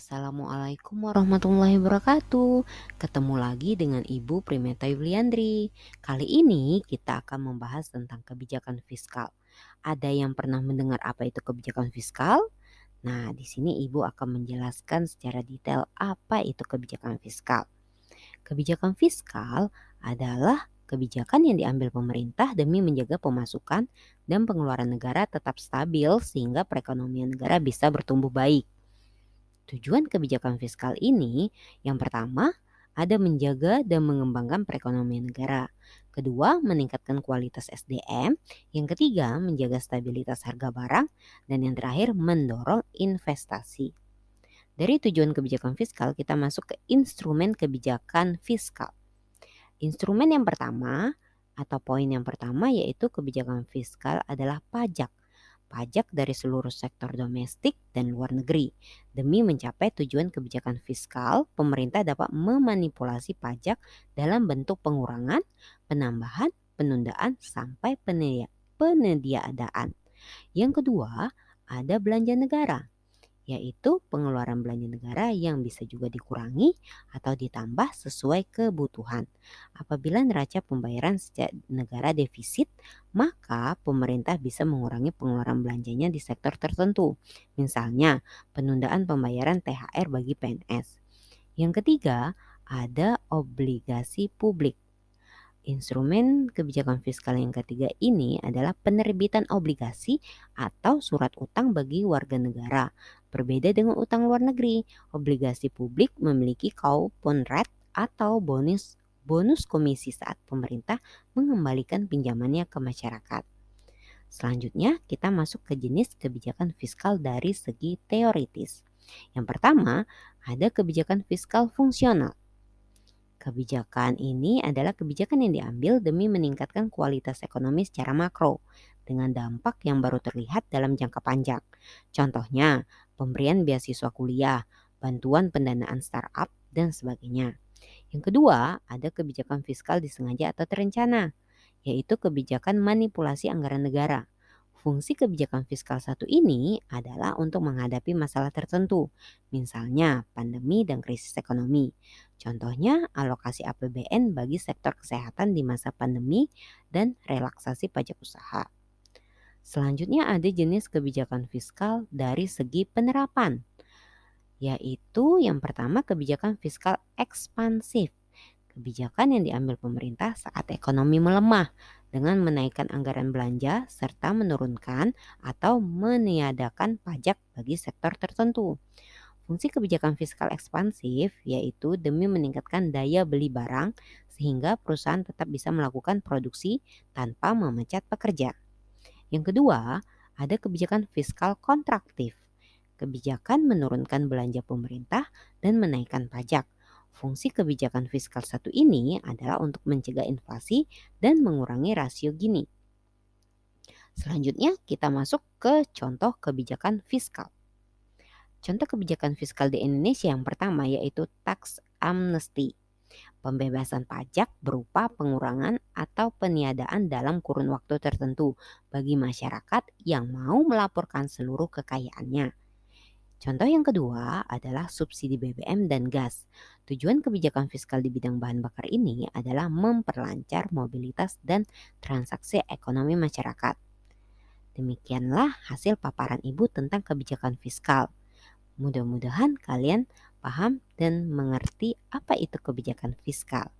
Assalamualaikum warahmatullahi wabarakatuh. Ketemu lagi dengan Ibu Primeta Yuliandri. Kali ini kita akan membahas tentang kebijakan fiskal. Ada yang pernah mendengar apa itu kebijakan fiskal? Nah, di sini Ibu akan menjelaskan secara detail apa itu kebijakan fiskal. Kebijakan fiskal adalah kebijakan yang diambil pemerintah demi menjaga pemasukan dan pengeluaran negara tetap stabil sehingga perekonomian negara bisa bertumbuh baik. Tujuan kebijakan fiskal ini yang pertama ada menjaga dan mengembangkan perekonomian negara. Kedua, meningkatkan kualitas SDM. Yang ketiga, menjaga stabilitas harga barang. Dan yang terakhir, mendorong investasi. Dari tujuan kebijakan fiskal, kita masuk ke instrumen kebijakan fiskal. Instrumen yang pertama atau poin yang pertama yaitu kebijakan fiskal adalah pajak. Pajak dari seluruh sektor domestik dan luar negeri. Demi mencapai tujuan kebijakan fiskal, pemerintah dapat memanipulasi pajak dalam bentuk pengurangan, penambahan, penundaan, sampai penyediaan. Yang kedua, ada belanja negara, yaitu pengeluaran belanja negara yang bisa juga dikurangi atau ditambah sesuai kebutuhan. Apabila neraca pembayaran setiap negara defisit, maka pemerintah bisa mengurangi pengeluaran belanjanya di sektor tertentu. Misalnya, penundaan pembayaran THR bagi PNS. Yang ketiga, ada obligasi publik. Instrumen kebijakan fiskal yang ketiga ini adalah penerbitan obligasi atau surat utang bagi warga negara. Berbeda dengan utang luar negeri, obligasi publik memiliki coupon rate atau bonus komisi saat pemerintah mengembalikan pinjamannya ke masyarakat. Selanjutnya kita masuk ke jenis kebijakan fiskal dari segi teoritis. Yang pertama, ada kebijakan fiskal fungsional. Kebijakan ini adalah kebijakan yang diambil demi meningkatkan kualitas ekonomi secara makro dengan dampak yang baru terlihat dalam jangka panjang. Contohnya, pemberian beasiswa kuliah, bantuan pendanaan startup, dan sebagainya. Yang kedua, ada kebijakan fiskal disengaja atau terencana, yaitu kebijakan manipulasi anggaran negara. Fungsi kebijakan fiskal satu ini adalah untuk menghadapi masalah tertentu, misalnya pandemi dan krisis ekonomi. Contohnya alokasi APBN bagi sektor kesehatan di masa pandemi dan relaksasi pajak usaha. Selanjutnya ada jenis kebijakan fiskal dari segi penerapan, yaitu yang pertama kebijakan fiskal ekspansif. Kebijakan yang diambil pemerintah saat ekonomi melemah dengan menaikkan anggaran belanja serta menurunkan atau meniadakan pajak bagi sektor tertentu. Fungsi kebijakan fiskal ekspansif yaitu demi meningkatkan daya beli barang sehingga perusahaan tetap bisa melakukan produksi tanpa memecat pekerja. Yang kedua, ada kebijakan fiskal kontraktif. Kebijakan menurunkan belanja pemerintah dan menaikkan pajak. Fungsi kebijakan fiskal satu ini adalah untuk mencegah inflasi dan mengurangi rasio Gini. Selanjutnya kita masuk ke contoh kebijakan fiskal. Contoh kebijakan fiskal di Indonesia yang pertama yaitu tax amnesty. Pembebasan pajak berupa pengurangan atau peniadaan dalam kurun waktu tertentu bagi masyarakat yang mau melaporkan seluruh kekayaannya. Contoh yang kedua adalah subsidi BBM dan gas. Tujuan kebijakan fiskal di bidang bahan bakar ini adalah memperlancar mobilitas dan transaksi ekonomi masyarakat. Demikianlah hasil paparan Ibu tentang kebijakan fiskal. Mudah-mudahan kalian paham dan mengerti apa itu kebijakan fiskal.